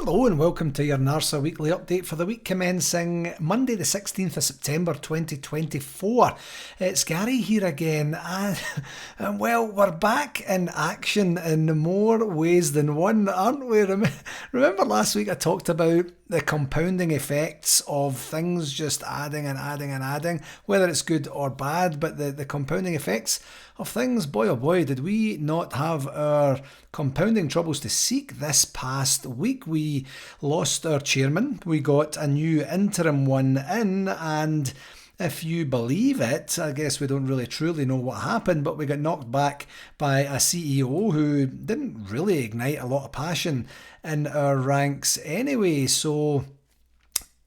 Hello and welcome to your NARSA weekly update for the week commencing Monday the 16th of September 2024. It's Gary here again and well, we're back in action in more ways than one, aren't we? Remember last week I talked about the compounding effects of things just adding and adding and adding, whether it's good or bad, but the compounding effects of things, boy oh boy, did we not have our compounding troubles to seek this past week. We lost our chairman, we got a new interim one in, and if you believe it, I guess we don't really truly know what happened, but we got knocked back by a CEO who didn't really ignite a lot of passion in our ranks anyway, so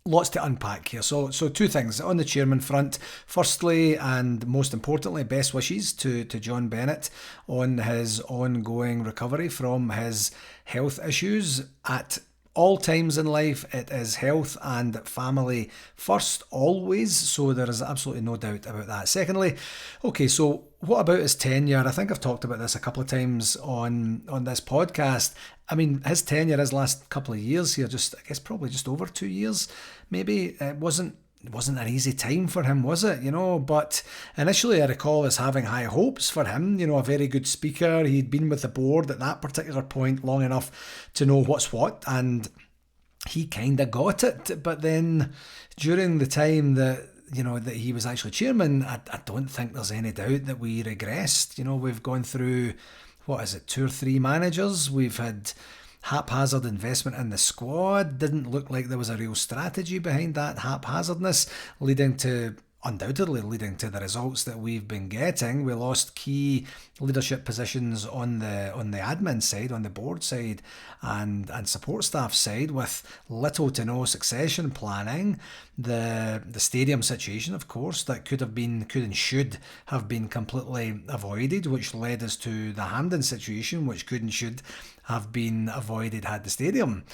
lots to unpack here. So two things on the chairman front. Firstly, and most importantly, best wishes to John Bennett on his ongoing recovery from his health issues. At all times in life, it is health and family first, always. So there is absolutely no doubt about that. Secondly, okay, so what about his tenure? I think I've talked about this a couple of times on this podcast. I mean, his tenure, his last couple of years here, probably just over 2 years, maybe. It wasn't an easy time for him, was it? But initially I recall us having high hopes for him. A very good speaker. He'd been with the board at that particular point long enough to know what's what, and he kind of got it. But then during the time that he was actually chairman, I don't think there's any doubt that we regressed. We've gone through, 2 or 3 managers. We've had haphazard investment in the squad. Didn't look like there was a real strategy behind that haphazardness, undoubtedly leading to the results that we've been getting. We lost key leadership positions on the admin side, on the board side, and support staff side, with little to no succession planning. The stadium situation, of course, that could and should have been completely avoided, which led us to the Hampden situation, which could and should have been avoided had the stadium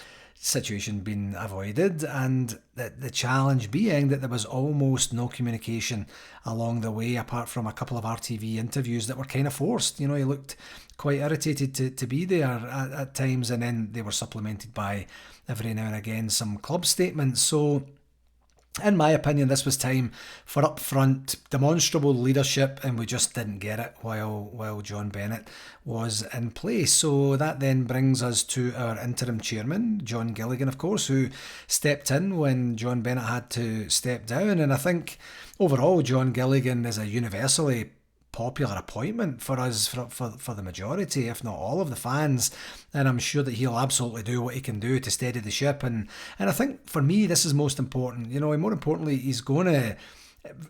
situation been avoided, and the challenge being that there was almost no communication along the way, apart from a couple of RTV interviews that were kind of forced. He looked quite irritated to be there at times, and then they were supplemented by every now and again some club statements. So in my opinion, this was time for upfront, demonstrable leadership, and we just didn't get it while John Bennett was in place. So that then brings us to our interim chairman, John Gilligan, of course, who stepped in when John Bennett had to step down. And I think overall, John Gilligan is a universally popular appointment for us, for the majority, if not all of the fans, and I'm sure that he'll absolutely do what he can do to steady the ship, and I think for me this is most important. More importantly, he's going to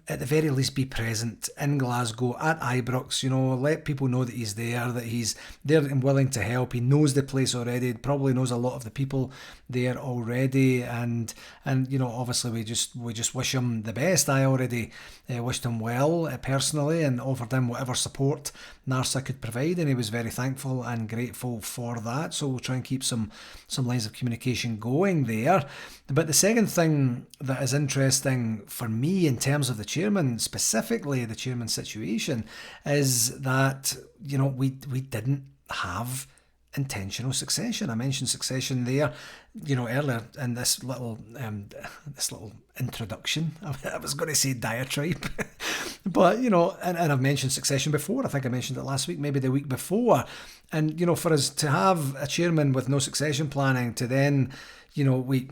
at the very least be present in Glasgow at Ibrox, let people know that he's there and willing to help. He knows the place already, probably knows a lot of the people there already, and obviously we just wish him the best. I already wished him well personally, and offered him whatever support NARSA could provide, and he was very thankful and grateful for that. So we'll try and keep some lines of communication going there. But the second thing that is interesting for me in terms of the chairman, specifically the chairman situation, is that we didn't have intentional succession. I mentioned succession there, earlier in this little introduction. I was going to say diatribe, but and I've mentioned succession before. I think I mentioned it last week, maybe the week before. And for us to have a chairman with no succession planning, to then we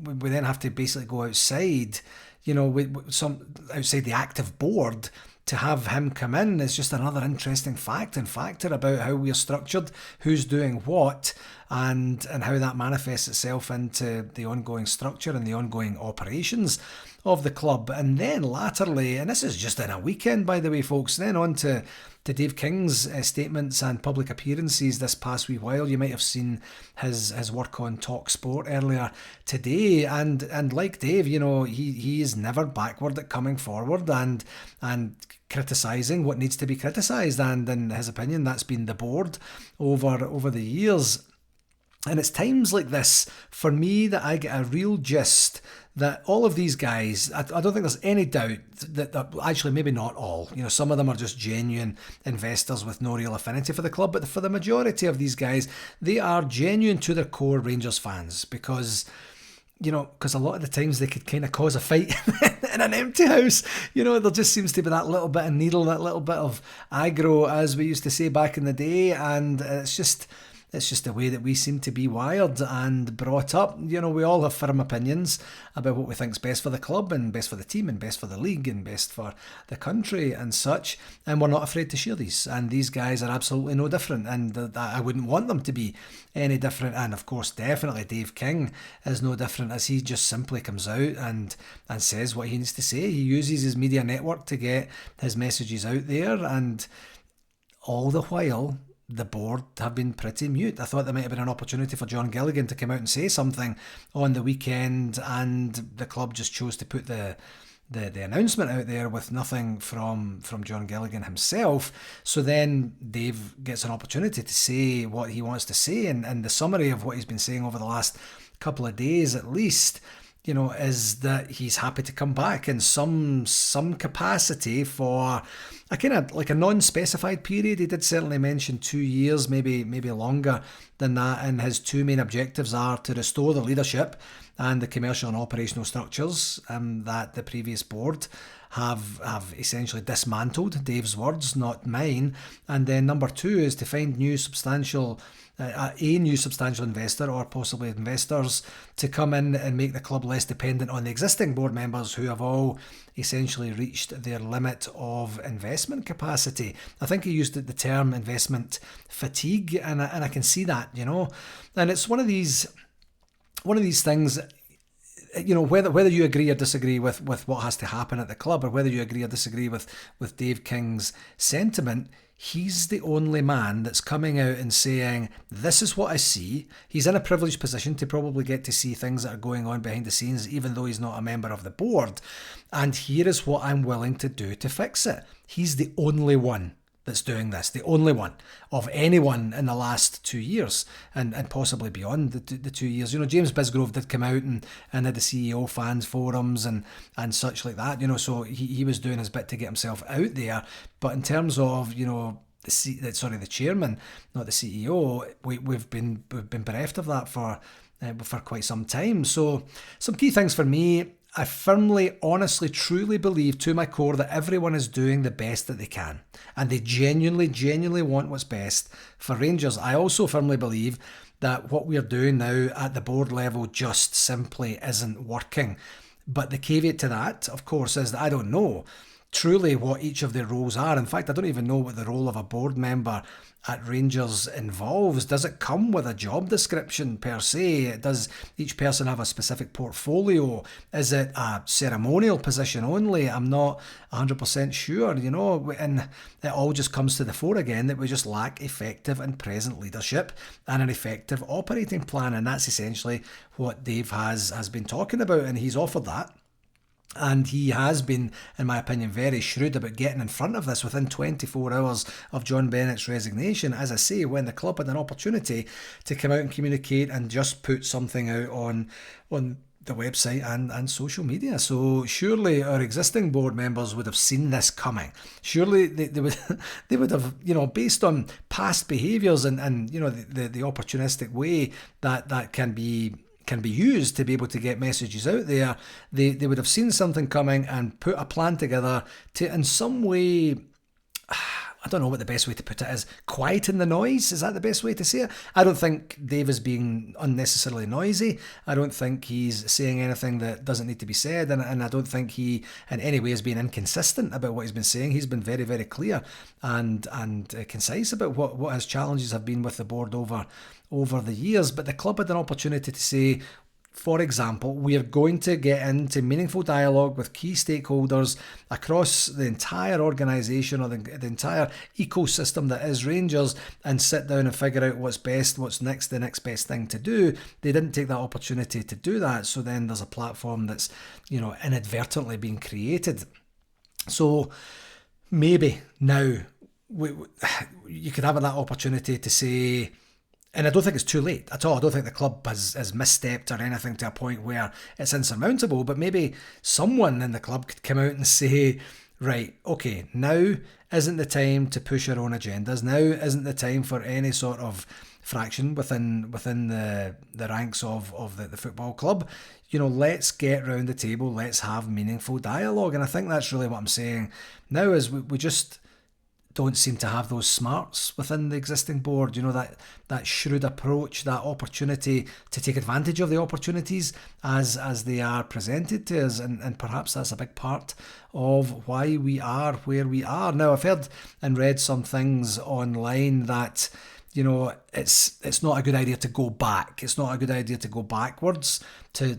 then have to basically go outside, outside the active board to have him come in is just another interesting factor about how we are structured, who's doing what, and how that manifests itself into the ongoing structure and the ongoing operations of the club. And then latterly, and this is just in a weekend, by the way, folks, then on to Dave King's statements and public appearances this past wee while. You might have seen his work on Talk Sport earlier today, and like Dave, he is never backward at coming forward and criticising what needs to be criticised, and in his opinion that's been the board over the years. And it's times like this, for me, that I get a real gist that all of these guys, I don't think there's any doubt that actually, maybe not all, some of them are just genuine investors with no real affinity for the club, but for the majority of these guys, they are genuine to their core Rangers fans, because a lot of the times they could kind of cause a fight in an empty house. There just seems to be that little bit of needle, that little bit of aggro, as we used to say back in the day, and it's just the way that we seem to be wired and brought up. We all have firm opinions about what we think's best for the club and best for the team and best for the league and best for the country and such. And we're not afraid to share these. And these guys are absolutely no different. And I wouldn't want them to be any different. And of course, definitely Dave King is no different, as he just simply comes out and says what he needs to say. He uses his media network to get his messages out there. And all the while, the board have been pretty mute. I thought there might have been an opportunity for John Gilligan to come out and say something on the weekend, and the club just chose to put the announcement out there with nothing from John Gilligan himself. So then Dave gets an opportunity to say what he wants to say, and the summary of what he's been saying over the last couple of days at least, is that he's happy to come back in some capacity for a kind of like a non-specified period. He did certainly mention 2 years, maybe longer than that, and his two main objectives are to restore the leadership and the commercial and operational structures that the previous board have essentially dismantled. Dave's words, not mine. And then number two is to find a new substantial investor, or possibly investors, to come in and make the club less dependent on the existing board members, who have all essentially reached their limit of investment capacity. I think he used the term investment fatigue, and I can see that, and it's one of these things. Whether you agree or disagree with what has to happen at the club, or whether you agree or disagree with Dave King's sentiment, he's the only man that's coming out and saying, this is what I see. He's in a privileged position to probably get to see things that are going on behind the scenes, even though he's not a member of the board. And here is what I'm willing to do to fix it. He's the only one that's doing this, the only one of anyone in the last 2 years, and possibly beyond the 2 years. James Bisgrove did come out and had the CEO fans forums and such like that, so he was doing his bit to get himself out there. But in terms of, the chairman, not the CEO, we've been bereft of that for quite some time. So some key things for me: I firmly, honestly, truly believe to my core that everyone is doing the best that they can, and they genuinely want what's best for Rangers. I also firmly believe that what we're doing now at the board level just simply isn't working. But the caveat to that, of course, is that I don't know truly what each of their roles are. In fact, I don't even know what the role of a board member at Rangers involves. Does it come with a job description per se? Does each person have a specific portfolio? Is it a ceremonial position only? I'm not 100% sure, and it all just comes to the fore again that we just lack effective and present leadership and an effective operating plan, and that's essentially what Dave has been talking about, and he's offered that. And he has been, in my opinion, very shrewd about getting in front of this within 24 hours of John Bennett's resignation. As I say, when the club had an opportunity to come out and communicate and just put something out on the website and social media. So surely our existing board members would have seen this coming. Surely they would have, based on past behaviours and the opportunistic way that can be used to be able to get messages out there, they would have seen something coming and put a plan together to, in some way, I don't know what the best way to put it is, quieten the noise. Is that the best way to say it? I don't think Dave is being unnecessarily noisy. I don't think he's saying anything that doesn't need to be said, and I don't think he in any way is being inconsistent about what he's been saying. He's been very, very clear and concise about what his challenges have been with the board over the years. But the club had an opportunity to say, for example, we are going to get into meaningful dialogue with key stakeholders across the entire organisation, or the entire ecosystem that is Rangers, and sit down and figure out what's best, what's the next best thing to do. They didn't take that opportunity to do that, so then there's a platform that's inadvertently being created. So maybe now you could have that opportunity to say, And I don't think it's too late at all. I don't think the club has misstepped or anything to a point where it's insurmountable, but maybe someone in the club could come out and say, right, okay, now isn't the time to push our own agendas. Now isn't the time for any sort of fraction within the ranks of the football club. Let's get round the table, let's have meaningful dialogue. And I think that's really what I'm saying now is we just don't seem to have those smarts within the existing board, that shrewd approach, that opportunity to take advantage of the opportunities as they are presented to us, and perhaps that's a big part of why we are where we are. Now, I've heard and read some things online that it's not a good idea to go back. It's not a good idea to go backwards to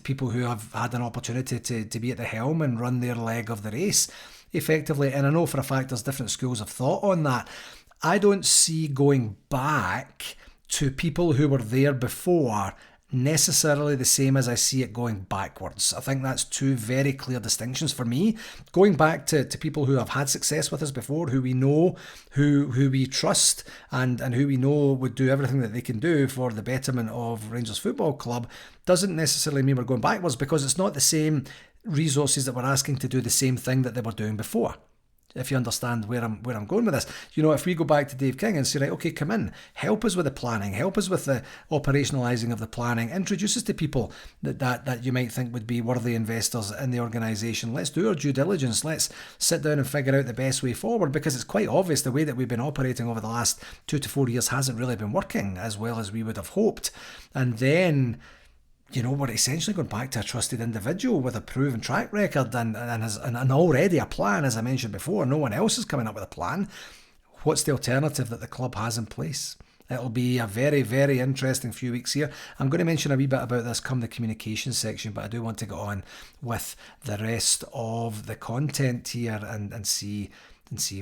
people who have had an opportunity to be at the helm and run their leg of the race effectively. And I know for a fact there's different schools of thought on that. I don't see going back to people who were there before necessarily the same as I see it going backwards. I think that's two very clear distinctions for me. Going back to people who have had success with us before, who we know, who we trust, and who we know would do everything that they can do for the betterment of Rangers Football Club, doesn't necessarily mean we're going backwards, because it's not the same resources that we're asking to do the same thing that they were doing before. If you understand where I'm going with this. If we go back to Dave King and say, right, okay, come in, help us with the planning, help us with the operationalising of the planning, introduce us to people that you might think would be worthy investors in the organisation. Let's do our due diligence. Let's sit down and figure out the best way forward, because it's quite obvious the way that we've been operating over the last 2 to 4 years hasn't really been working as well as we would have hoped. And then we're essentially going back to a trusted individual with a proven track record and already a plan, as I mentioned before. No one else is coming up with a plan. What's the alternative that the club has in place? It'll be a very, very interesting few weeks here. I'm going to mention a wee bit about this come the communications section, but I do want to go on with the rest of the content here and see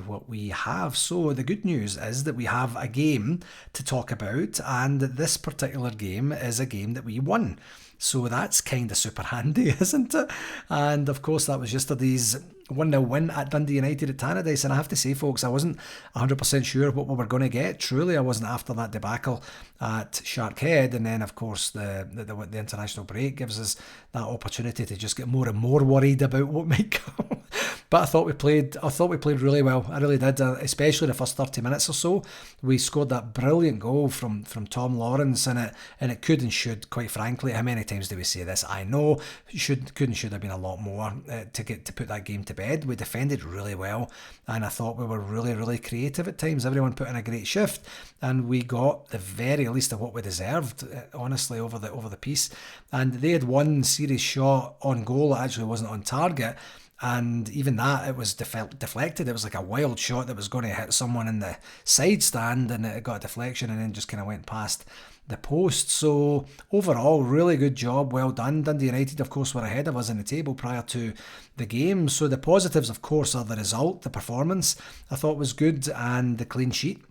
what we have. So the good news is that we have a game to talk about, and this particular game is a game that we won. So that's kind of super handy, isn't it? And of course, that was yesterday's 1-0 win at Dundee United at Tannadice. And I have to say, folks, I wasn't 100% sure what we were going to get. Truly, I wasn't, after that debacle at Shark Head. And then, of course, the international break gives us that opportunity to just get more and more worried about what might come. But I thought we played really well. I really did, especially the first 30 minutes or so. We scored that brilliant goal from Tom Lawrence, and it could and should, quite frankly. How many times do we say this? I know should have been a lot more to put that game to bed. We defended really well, and I thought we were really, really creative at times. Everyone put in a great shift, and we got the very least of what we deserved, honestly, over the piece. And they had one serious shot on goal that actually wasn't on target. And even that, it was deflected. It was like a wild shot that was going to hit someone in the side stand, and it got a deflection and then just kind of went past the post. So overall, really good job, well done. Dundee United, of course, were ahead of us in the table prior to the game. So the positives, of course, are the result, the performance I thought was good, and the clean sheet.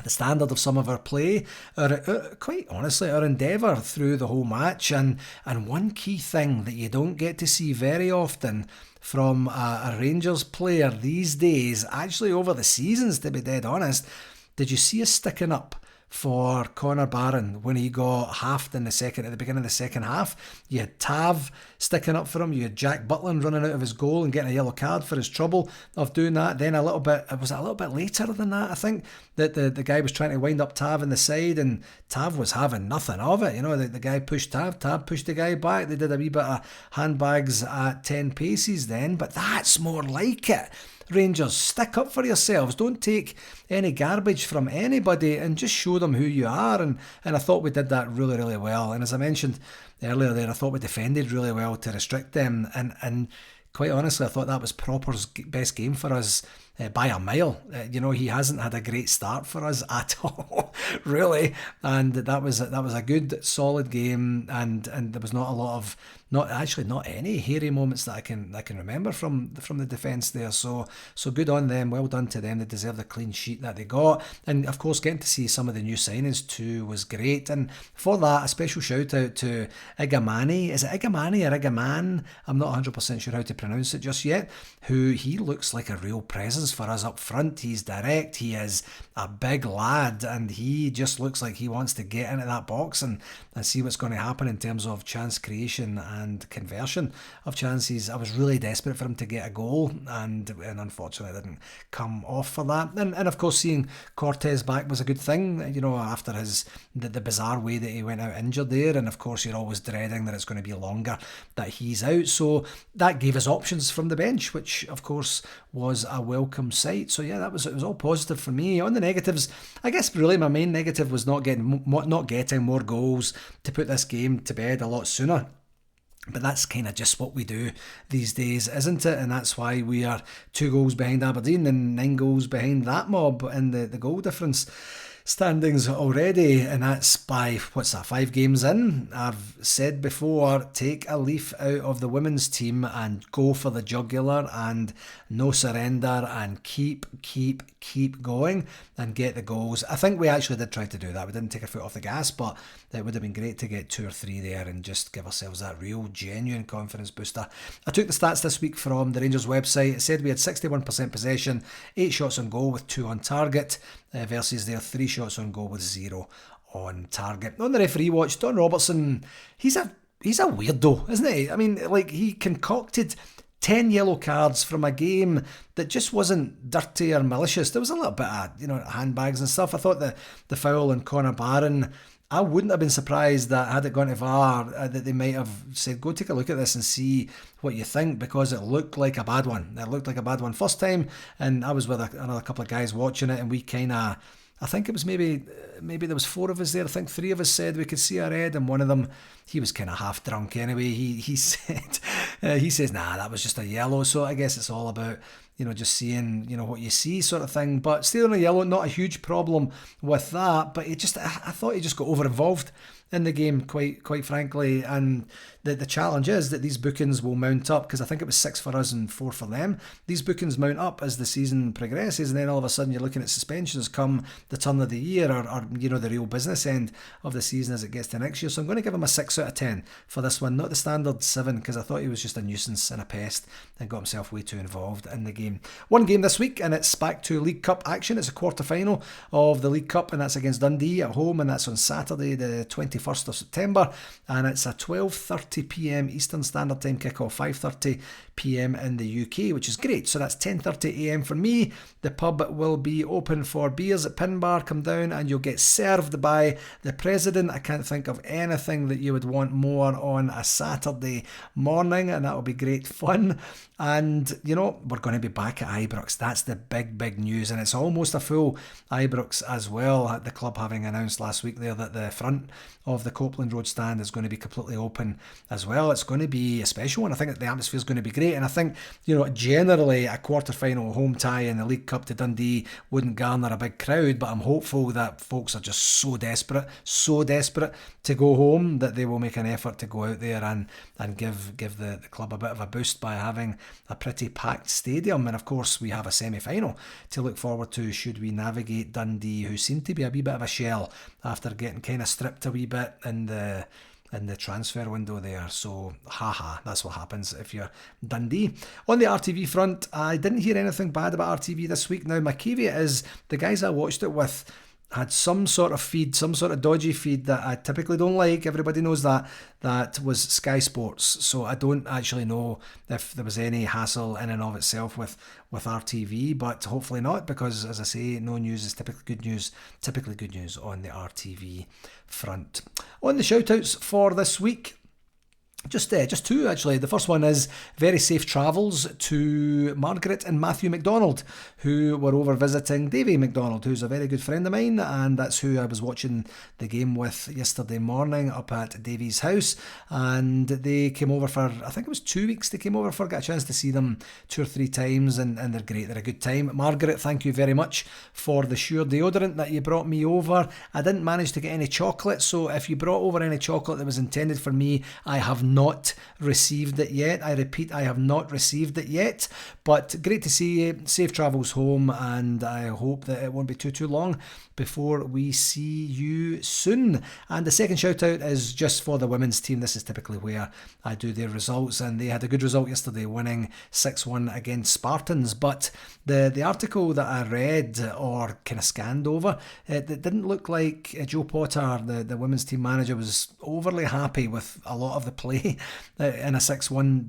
The standard of some of our play, quite honestly, our endeavour through the whole match, and one key thing that you don't get to see very often from a Rangers player these days, actually over the seasons, to be dead honest, did you see us sticking up for Connor Barron when he got halved at the beginning of the second half? You had Tav sticking up for him. You had Jack Butland running out of his goal and getting a yellow card for his trouble of doing that. Then a little bit later than that, I think, that the guy was trying to wind up Tav in the side, and Tav was having nothing of it. The guy pushed Tav pushed the guy back. They did a wee bit of handbags at 10 paces then, but that's more like it. Rangers, stick up for yourselves. Don't take any garbage from anybody, and just show them who you are. And I thought we did that really, really well. And as I mentioned earlier there, I thought we defended really well to restrict them. And quite honestly, I thought that was Proper's best game for us by a mile. He hasn't had a great start for us at all, really. And that was a good, solid game. And there was not a lot of, not any hairy moments that I can remember from the defence there. So good on them. Well done to them. They deserve the clean sheet that they got. And of course, getting to see some of the new signings too was great. And for that, a special shout out to Igamani. Is it Igamani or Igaman? I'm not 100% sure how to pronounce it just yet. He looks like a real presence presence for us up front. He's direct, he is a big lad, and he just looks like he wants to get into that box and see what's going to happen in terms of chance creation and conversion of chances. I was really desperate for him to get a goal, and unfortunately it didn't come off for that. And of course, seeing Cortez back was a good thing, after the bizarre way that he went out injured there, and of course you're always dreading that it's going to be longer that he's out, so that gave us options from the bench, which of course was a welcome sight. So yeah, it was all positive for me. On the negatives, I guess really my main negative was not getting more goals to put this game to bed a lot sooner. But that's kind of just what we do these days, isn't it? And that's why we are 2 goals behind Aberdeen and 9 goals behind that mob in the goal difference standings already, and that's by 5 games in. I've said before, take a leaf out of the women's team and go for the jugular and no surrender and keep going and get the goals. I think we actually did try to do that. We didn't take our foot off the gas, but it would have been great to get 2 or 3 there and just give ourselves that real genuine confidence booster. I took the stats this week from the Rangers website. It said we had 61% possession, 8 shots on goal with 2 on target, versus their 3 shots on goal with 0 on target. On the referee watch, Don Robertson, he's a weirdo, isn't he? I mean, like, he concocted 10 yellow cards from a game that just wasn't dirty or malicious. There was a little bit of, handbags and stuff. I thought the foul on Conor Barron, I wouldn't have been surprised that had it gone to VAR, that they might have said, go take a look at this and see what you think, because it looked like a bad one. It looked like a bad one first time, and I was with another couple of guys watching it, and we I think it was maybe there was 4 of us there. I think 3 of us said we could see our head, and one of them, he was kind of half drunk anyway. He said, he says, nah, that was just a yellow. So I guess it's all about, just seeing, what you see sort of thing. But still on a yellow, not a huge problem with that. But I thought he just got over involved in the game, quite frankly. And the challenge is that these bookings will mount up, because I think it was 6 for us and 4 for them. These bookings mount up as the season progresses, and then all of a sudden you're looking at suspensions come the turn of the year, or the real business end of the season as it gets to next year. So I'm going to give him a 6 out of 10 for this one, not the standard 7, because I thought he was just a nuisance and a pest and got himself way too involved in the game. One game this week, and it's back to League Cup action. It's a quarter-final of the League Cup, and that's against Dundee at home, and that's on Saturday the 21st of September, and it's a 12:30pm Eastern Standard Time kickoff, 5:30pm in the UK, which is great. So that's 10:30am for me. The pub will be open for beers at Pin Bar. Come down and you'll get served by the president. I can't think of anything that you would want more on a Saturday morning, and that will be great fun. And we're going to be back at Ibrox. That's the big news, and it's almost a full Ibrox as well. The club having announced last week there that the front of the Copeland Road stand is going to be completely open as well. It's going to be a special one. I think that the atmosphere is going to be great, and I think generally a quarter-final home tie in the League Cup to Dundee wouldn't garner a big crowd, but I'm hopeful that folks are just so desperate to go home that they will make an effort to go out there and give the club a bit of a boost by having a pretty packed stadium. And of course we have a semi-final to look forward to should we navigate Dundee, who seem to be a wee bit of a shell after getting kind of stripped a wee bit in the transfer window there. So that's what happens if you're Dundee. On the RTV front, I didn't hear anything bad about RTV this week. Now my caveat is the guys I watched it with had some sort of dodgy feed that I typically don't like. Everybody knows that was Sky Sports. So I don't actually know if there was any hassle in and of itself with RTV, but hopefully not, because as I say, no news is typically good news on the RTV front. On the shout-outs for this week, just 2 actually. The first one is very safe travels to Margaret and Matthew McDonald, who were over visiting Davy McDonald, who's a very good friend of mine, and that's who I was watching the game with yesterday morning up at Davy's house. And they came over for, I think it was 2 weeks they came over for, got a chance to see them 2 or 3 times, and they're great, they're a good time. Margaret, thank you very much for the Sure deodorant that you brought me over. I didn't manage to get any chocolate, so if you brought over any chocolate that was intended for me, I have not received it yet. I repeat, I have not received it yet, but great to see you. Safe travels home, and I hope that it won't be too long before we see you soon. And the second shout out is just for the women's team. This is typically where I do their results, and they had a good result yesterday, winning 6-1 against Spartans. But the article that I read or kind of scanned over, it didn't look like Joe Potter, the women's team manager, was overly happy with a lot of the play in a 6-1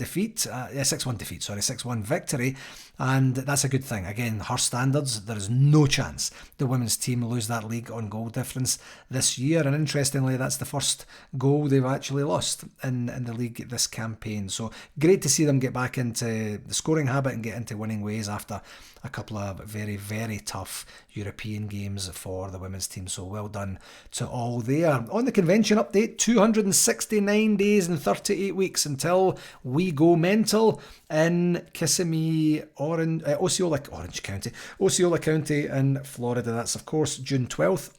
victory, and that's a good thing. Again, her standards, there is no chance the women's team lose that league on goal difference this year, and interestingly, that's the first goal they've actually lost in the league this campaign. So great to see them get back into the scoring habit and get into winning ways after a couple of very, very tough European games for the women's team. So well done to all there. On the convention update, 269 days and 38 weeks until we go mental in Kissimmee, Osceola County in Florida. That's, of course, June 12th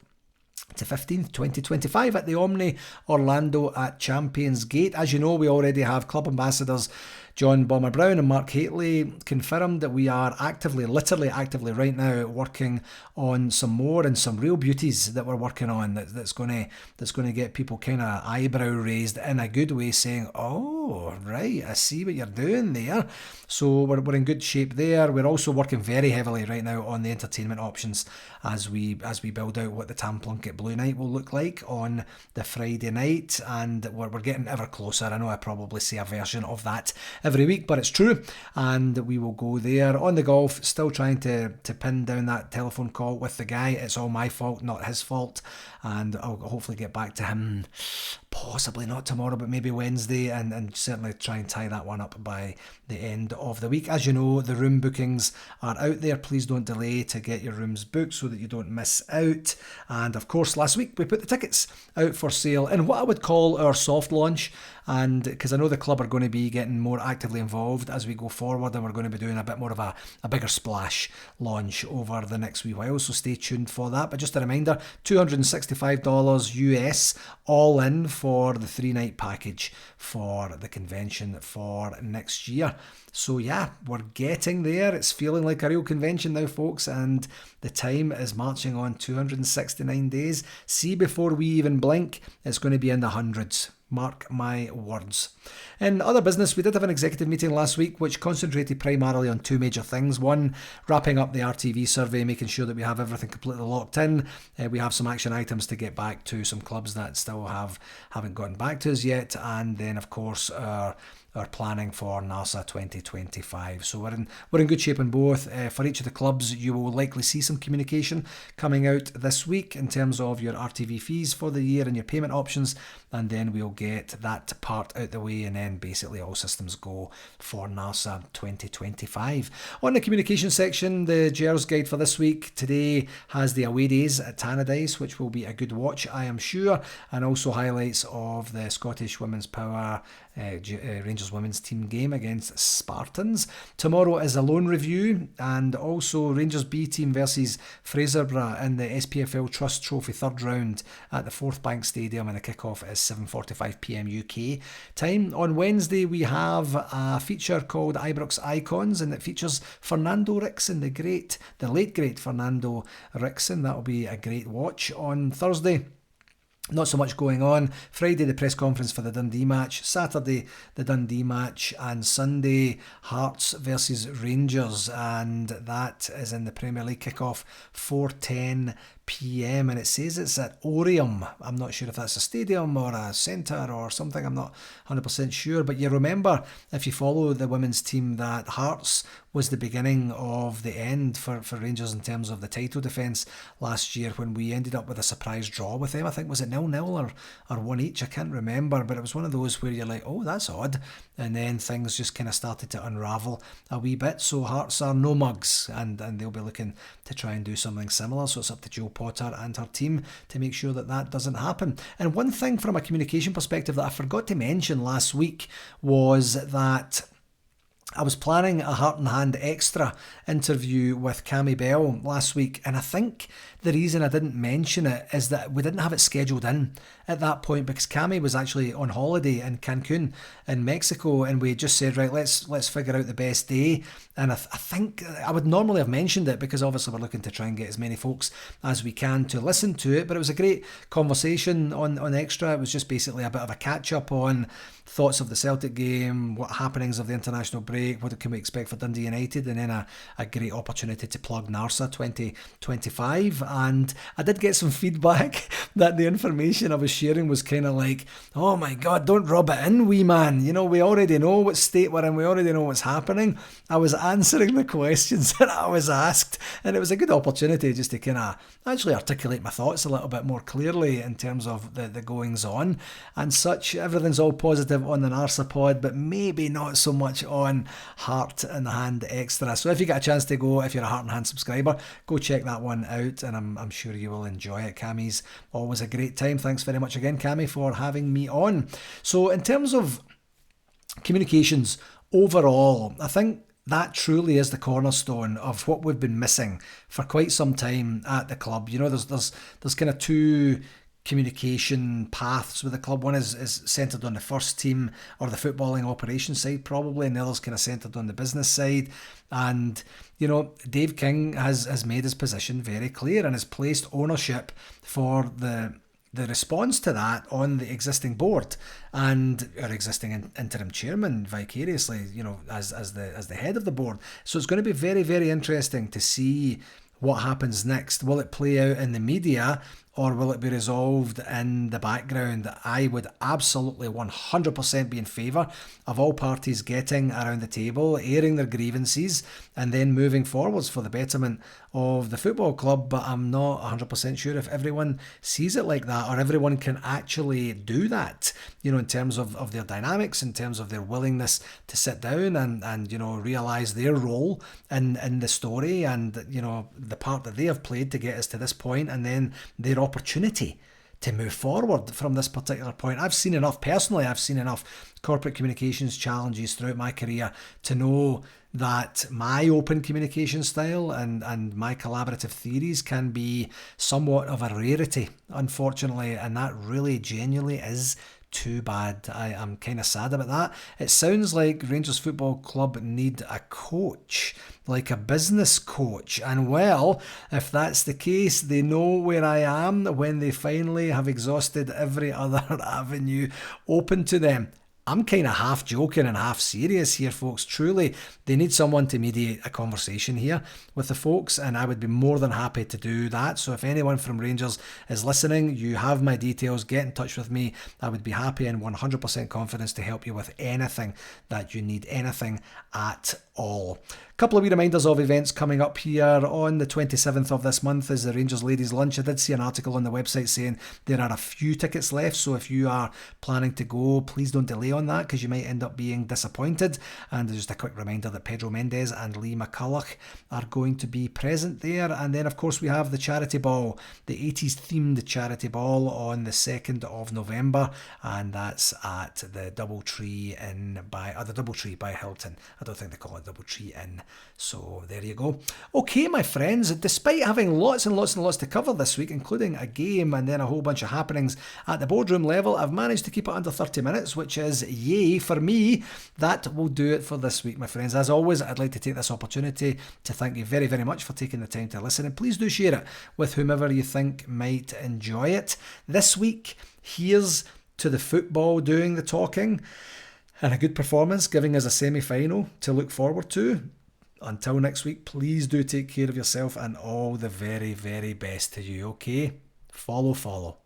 to 15th, 2025 at the Omni Orlando at Champions Gate. As you know, we already have club ambassadors John Bomber Brown and Mark Haitley confirmed that we are literally actively right now working on some more and some real beauties that we're working on that's going to get people kind of eyebrow raised in a good way, saying, oh, right, I see what you're doing there. So we're in good shape there. We're also working very heavily right now on the entertainment options as we build out what the Tam Plunkett Blue Night will look like on the Friday night, and we're getting ever closer. I know I probably say a version of that every week, but it's true, and we will go there. On the golf, still trying to pin down that telephone call with the guy. It's all my fault, not his fault, and I'll hopefully get back to him possibly not tomorrow, but maybe Wednesday, and certainly try and tie that one up by the end of the week. As you know, the room bookings are out there. Please don't delay to get your rooms booked so that you don't miss out. And of course, last week we put the tickets out for sale in what I would call our soft launch, and because I know the club are going to be getting more actively involved as we go forward, and we're going to be doing a bit more of a bigger splash launch over the next wee while, so stay tuned for that. But just a reminder, $265 US all in for the 3-night package for the convention for next year. So yeah, we're getting there. It's feeling like a real convention now, folks, and the time is marching on. 269 days. See, before we even blink, it's going to be in the hundreds. Mark my words. In other business, we did have an executive meeting last week which concentrated primarily on two major things. One, wrapping up the RTV survey, making sure that we have everything completely locked in. We have some action items to get back to some clubs that still haven't gotten back to us yet. And then, of course, our planning for NARSA 2025. So we're in good shape on both. For each of the clubs, you will likely see some communication coming out this week in terms of your RTV fees for the year and your payment options, and then we'll get that part out the way, and then basically all systems go for NARSA 2025. On the communication section, the Gers guide for this week today has the away days at Tannadice, which will be a good watch, I am sure, and also highlights of the Scottish Women's Power Rangers women's team game against Spartans. Tomorrow is a loan review, and also Rangers B team versus Fraserburgh in the SPFL Trust Trophy third round at the Fourth Bank Stadium, and the kickoff is 7:45 p.m. UK time. On Wednesday we have a feature called Ibrox Icons, and it features Fernando Rickson, the late great Fernando Rickson. That will be a great watch. On Thursday, not so much going on. Friday, the press conference for the Dundee match. Saturday, the Dundee match. And Sunday, Hearts versus Rangers. And that is in the Premier League kickoff, 4:10 p.m. and it says it's at Oriam. I'm not sure if that's a stadium or a centre or something. I'm not 100% sure. But you remember, if you follow the women's team, that Hearts was the beginning of the end for Rangers in terms of the title defence last year, when we ended up with a surprise draw with them. I think, was it 0-0 or 1 each? I can't remember, but it was one of those where you're like, oh, that's odd. And then things just kind of started to unravel a wee bit. So Hearts are no mugs, and they'll be looking to try and do something similar. So it's up to Joe Potter and her team to make sure that that doesn't happen. And one thing from a communication perspective that I forgot to mention last week was that I was planning a Heart and Hand Extra interview with Cammy Bell last week, and I think the reason I didn't mention it is that we didn't have it scheduled in at that point because Cammy was actually on holiday in Cancun in Mexico, and we just said, right, let's figure out the best day. And I think I would normally have mentioned it because obviously we're looking to try and get as many folks as we can to listen to it, but it was a great conversation on Extra. It was just basically a bit of a catch up on thoughts of the Celtic game, what happenings of the international break, what can we expect for Dundee United, and then a great opportunity to plug NARSA 2025. And I did get some feedback that the information I was sharing was kind of like, oh my God, don't rub it in, wee man. You know, we already know what state we're in, we already know what's happening. I was answering the questions that I was asked, and it was a good opportunity just to kind of actually articulate my thoughts a little bit more clearly in terms of the goings on and such. Everything's all positive on the NARSA pod, but maybe not so much on Heart and Hand Extra. So if you get a chance to go, if you're a Heart and Hand subscriber, go check that one out, and I'm sure you will enjoy it. Cammy's always a great time. Thanks very much again, Cammy, for having me on. So in terms of communications overall, I think that truly is the cornerstone of what we've been missing for quite some time at the club. You know, there's kind of two communication paths with the club. One is centred on the first team or the footballing operations side probably, and the other's kind of centred on the business side. And you know, Dave King has made his position very clear and has placed ownership for the response to that on the existing board and our existing interim chairman vicariously, you know, as the head of the board. So it's going to be very, very interesting to see what happens next. Will it play out in the media, or will it be resolved in the background? I would absolutely 100% be in favour of all parties getting around the table, airing their grievances, and then moving forwards for the betterment of the football club. But I'm not 100% sure if everyone sees it like that, or everyone can actually do that, you know, in terms of their dynamics, in terms of their willingness to sit down and you know, realise their role in the story, and you know, the part that they have played to get us to this point, and then their opportunity to move forward from this particular point. I've seen enough corporate communications challenges throughout my career to know that my open communication style and my collaborative theories can be somewhat of a rarity, unfortunately, and that really genuinely is too bad. I'm kind of sad about that. It sounds like Rangers Football Club need a coach, like a business coach. And well, if that's the case, they know where I am when they finally have exhausted every other avenue open to them. I'm kind of half joking and half serious here, folks. Truly, they need someone to mediate a conversation here with the folks, and I would be more than happy to do that. So if anyone from Rangers is listening, you have my details. Get in touch with me. I would be happy and 100% confidence to help you with anything that you need, anything at all. Couple of wee reminders of events coming up here. On the 27th of this month is the Rangers Ladies Lunch. I did see an article on the website saying there are a few tickets left, so if you are planning to go, please don't delay on that because you might end up being disappointed. And just a quick reminder that Pedro Mendes and Lee McCulloch are going to be present there. And then of course we have the charity ball, the 80s themed charity ball on the 2nd of November, and that's at the Doubletree by Hilton. I don't think they call it Doubletree Inn. So there you go. Okay, my friends, despite having lots and lots and lots to cover this week, including a game and then a whole bunch of happenings at the boardroom level, I've managed to keep it under 30 minutes, which is yay for me. That will do it for this week, my friends. As always, I'd like to take this opportunity to thank you very, very much for taking the time to listen, and please do share it with whomever you think might enjoy it. This week, here's to the football doing the talking and a good performance, giving us a semi-final to look forward to. Until next week, please do take care of yourself and all the very, very best to you, okay? Follow.